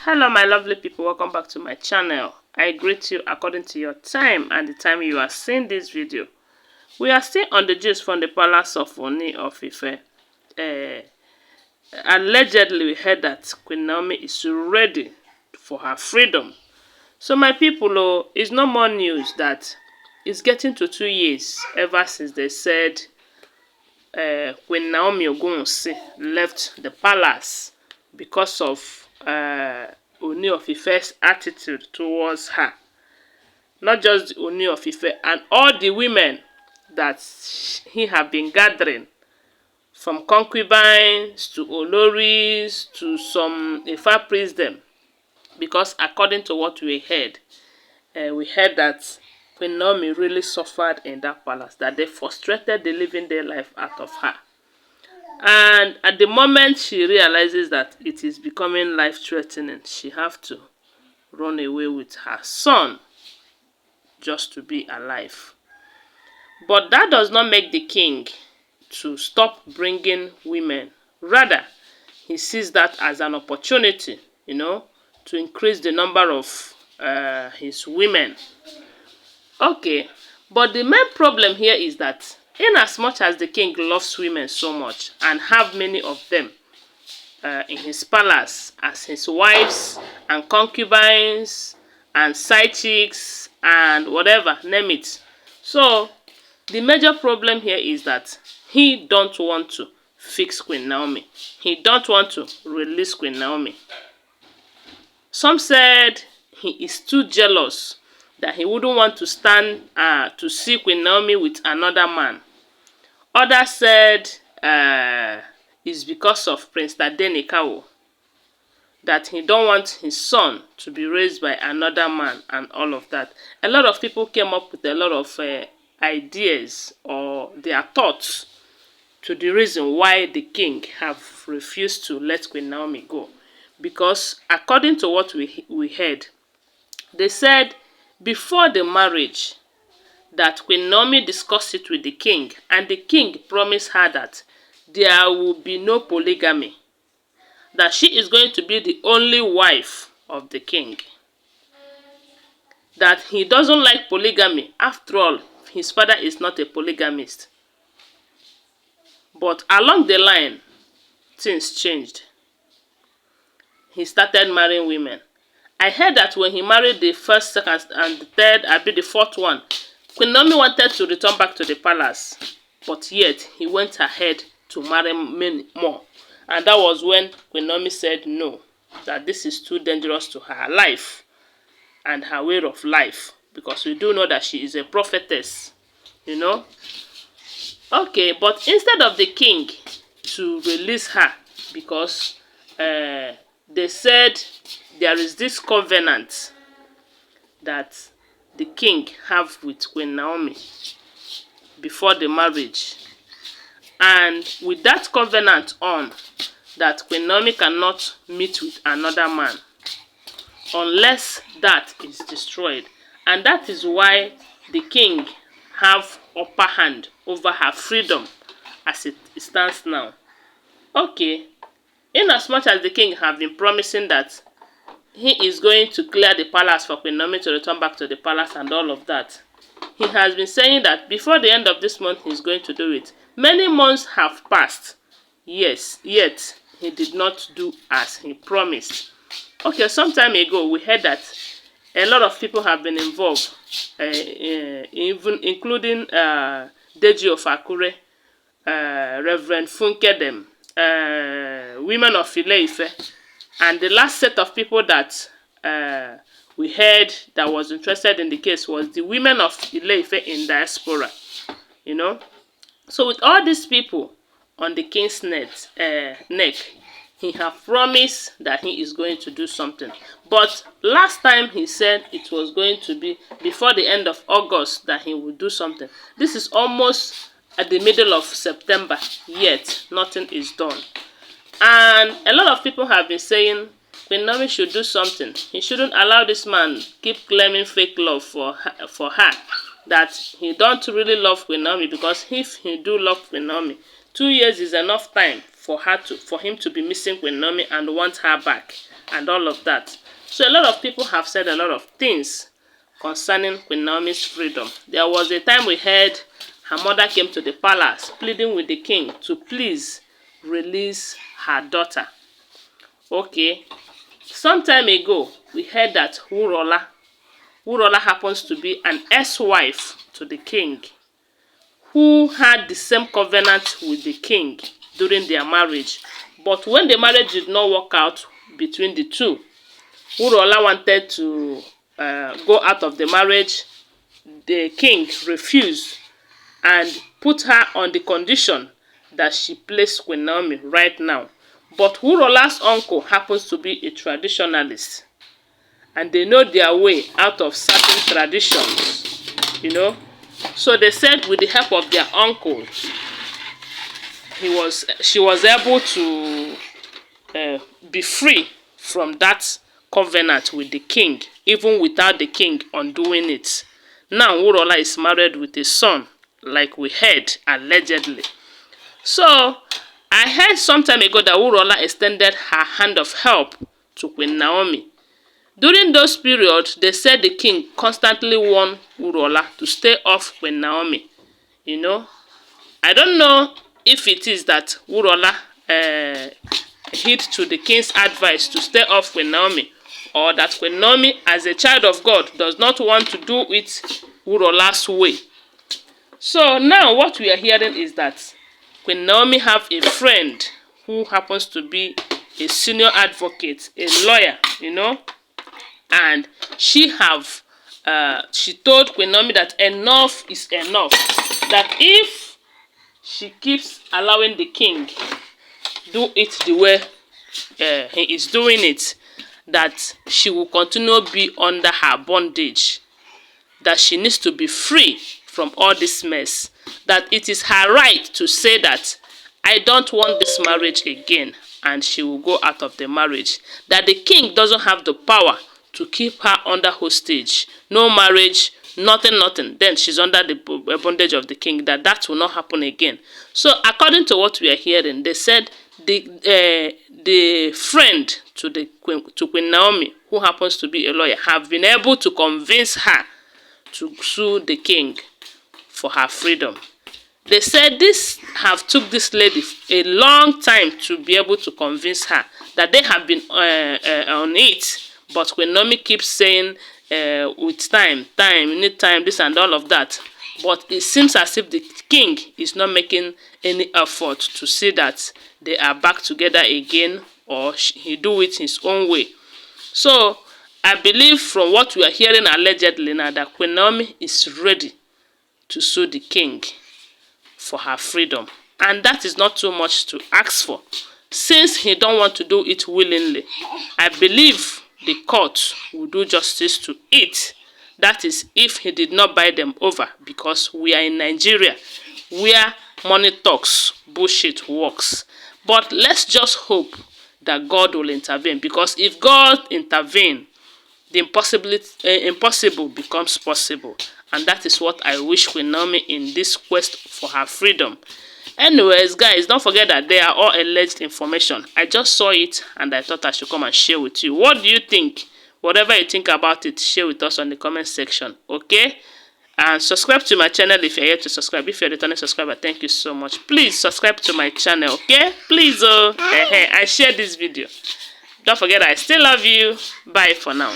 Hello my lovely people, welcome back to my channel. I greet you according to your time and the time you are seeing this video. We are still on the gist from the palace of Ooni of Ife. Allegedly we heard that Queen Naomi is ready for her freedom. So my people, it's no more news that it's getting to 2 years ever since they said Queen Naomi Ogunwusi left the palace because of Ooni of Ife's attitude towards her. Not just Ooni of Ife, and all the women that he have been gathering, from concubines to Olories to some Ifa priests them. Because according to what we heard that Queen Naomi really suffered in that palace, that they frustrated the living their life out of her. And at the moment she realizes that it is becoming life-threatening, she have to run away with her son just to be alive. But that does not make the king to stop bringing women. Rather, he sees that as an opportunity, to increase the number of his women. Okay, but the main problem here is that in as much as the king loves women so much and have many of them in his palace as his wives and concubines and side chicks and whatever, name it. So the major problem here is that he don't want to fix Queen Naomi. He don't want to release Queen Naomi. Some said he is too jealous that he wouldn't want to stand to see Queen Naomi with another man. Others said it's because of Prince Tadenikawo, that he don't want his son to be raised by another man and all of that. A lot of people came up with a lot of ideas or their thoughts to the reason why the king have refused to let Queen Naomi go. Because according to what we heard, they said before the marriage that Queen Naomi discussed it with the king, and the king promised her that there will be no polygamy, that she is going to be the only wife of the king, that he doesn't like polygamy. After all, his father is not a polygamist. But along the line, things changed. He started marrying women. I heard that when he married the first, second, and the third, the fourth one, Queen Naomi wanted to return back to the palace, but yet he went ahead to marry many more. And that was when Queen Naomi said no, that this is too dangerous to her life and her way of life, because we do know that she is a prophetess, Okay, but instead of the king to release her, because they said there is this covenant that the king have with Queen Naomi before the marriage, and with that covenant on, that Queen Naomi cannot meet with another man unless that is destroyed. And that is why the king have upper hand over her freedom as it stands now. Okay, in as much as the king have been promising that he is going to clear the palace for Queen Naomi to return back to the palace and all of that, he has been saying that before the end of this month he's going to do it. Many months have passed, yes, yet he did not do as he promised. Okay, some time ago we heard that a lot of people have been involved, even including Deji of Akure, Reverend Funkedem, women of Ile-Ife, and the last set of people that we heard that was interested in the case was the women of Ile-Ife in diaspora, So with all these people on the king's neck, he have promised that he is going to do something. But last time he said it was going to be before the end of August that he would do something. This is almost at the middle of September, yet nothing is done. And a lot of people have been saying Queen Naomi should do something. He shouldn't allow this man keep claiming fake love for her, that he don't really love Queen Naomi, because if he do love Queen Naomi, 2 years is enough time for him to be missing Queen Naomi and want her back. and all of that. So a lot of people have said a lot of things concerning Queen Naomi's freedom. There was a time we heard her mother came to the palace pleading with the king to please release her daughter. Okay. Some time ago, we heard that Wurola happens to be an ex-wife to the king, who had the same covenant with the king during their marriage. But when the marriage did not work out between the two, Wurola wanted to go out of the marriage. The king refused and put her on the condition that she plays Queen Naomi right now. But Wurola's uncle happens to be a traditionalist, and they know their way out of certain traditions, you know. So they said with the help of their uncle, she was able to be free from that covenant with the king, even without the king undoing it. Now Wurola is married with a son, like we heard, allegedly. So I heard some time ago that Wurola extended her hand of help to Queen Naomi. During those periods, they said the king constantly warned Wurola to stay off Queen Naomi. You know, I don't know if it is that Wurola heed to the king's advice to stay off Queen Naomi, or that Queen Naomi, as a child of God, does not want to do it Wurola's way. So now what we are hearing is that Queen Naomi have a friend who happens to be a senior advocate, a lawyer, you know, and she told Queen Naomi that enough is enough. That if she keeps allowing the king do it the way he is doing it, that she will continue to be under her bondage. That she needs to be free from all this mess. That it is her right to say that I don't want this marriage again, and she will go out of the marriage. That the king doesn't have the power to keep her under hostage. No marriage, nothing. Then she's under the bondage of the king. That will not happen again. So according to what we are hearing, they said the friend to Queen Naomi, who happens to be a lawyer, have been able to convince her to sue the king for her freedom. They said this have took this lady a long time to be able to convince her that they have been on it. But Queen Naomi keeps saying with time, you need time, this and all of that. But it seems as if the king is not making any effort to see that they are back together again, or he do it his own way. So I believe from what we are hearing allegedly now that Queen Naomi is ready to sue the king for her freedom. And that is not too much to ask for. Since he don't want to do it willingly, I believe the court will do justice to it. That is if he did not buy them over, because we are in Nigeria where money talks, bullshit works. But let's just hope that God will intervene, because if God intervenes, the impossible becomes possible. And that is what I wish Queen Naomi in this quest for her freedom. Anyways, guys, don't forget that they are all alleged information. I just saw it and I thought I should come and share with you. What do you think? Whatever you think about it, share with us on the comment section, okay? And subscribe to my channel if you're here to subscribe. If you're a returning subscriber, thank you so much. Please subscribe to my channel, okay? Please, and share this video. Don't forget I still love you. Bye for now.